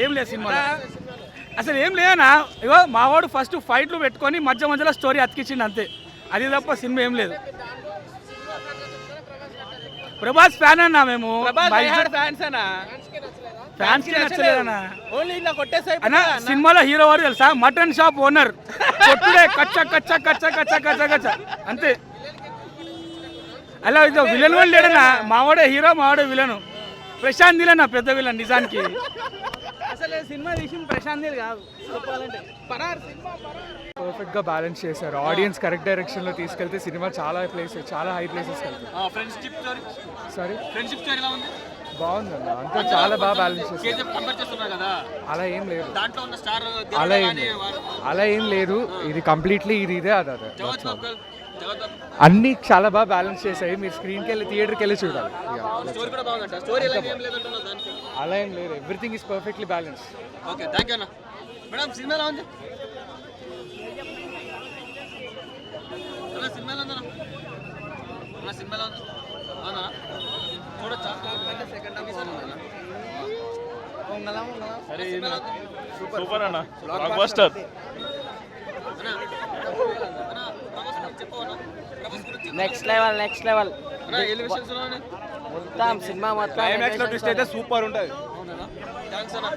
ఏం లేదు సినిమా, అసలు ఏం లేదన్నా. ఇగో మావాడు ఫస్ట్ ఫైట్లు పెట్టుకొని మధ్య మధ్యలో స్టోరీ అతికించిండు అంతే, అది తప్ప సినిమా ఏం లేదు. ప్రభాస్ ఫ్యాన్ అన్నా మేము, ఫ్యాన్స్ నచ్చలేదన్నా. అన్నా సినిమాలో హీరో వాడు తెలుసా, మటన్ షాప్ ఓనర్, కొట్టుడే కచ్చ కచ్చ కచ్చ కచ్చ కచ్చ కచ్చ అంతే. అలా ఇది విలన్ కూడా లేడన్నా, మావాడే హీరో మావాడే విలను. ప్రశాంత్ నీల్ అన్న పెద్ద విలన్ నిజానికి. అసలు సినిమా తీసిన ప్రశాంత్ నీల్ కాదు చెప్పాలంటే. పర్ఫెక్ట్గా బ్యాలెన్స్ చేశారు. ఆడియన్స్ కరెక్ట్ డైరెక్షన్లో తీసుకెళ్తే సినిమా చాలా హై ప్లేసెస్ వెళ్తుంది. బాగుందన్న, అంతా చాలా బాగా బ్యాలెన్స్ చేశారు. అలా ఏం లేదు, ఇది కంప్లీట్లీ ఇదే అదే అన్నీ చాలా బాగా బ్యాలెన్స్ చేశాయి. మీరు స్క్రీన్కి వెళ్ళి థియేటర్కి వెళ్ళి చూడాలి. అలా ఏం లేదు, everything is perfectly balance. Okay, thank you అన్న. మేడం సినిమా ఎలా ఉంది? సినిమా ఎలా ఉందన్న? సినిమా ఎలా ఉంది? అవునా, చూడొచ్చా? సూపర్ అన్న, బ్లాక్ బస్టర్. నెక్స్ట్ లెవెల్ మొత్తం సినిమా మొత్తం క్లైమాక్స్ లో ట్విస్ట్ అయితే సూపర్ ఉంటుంది. థ్యాంక్స్ అన్న.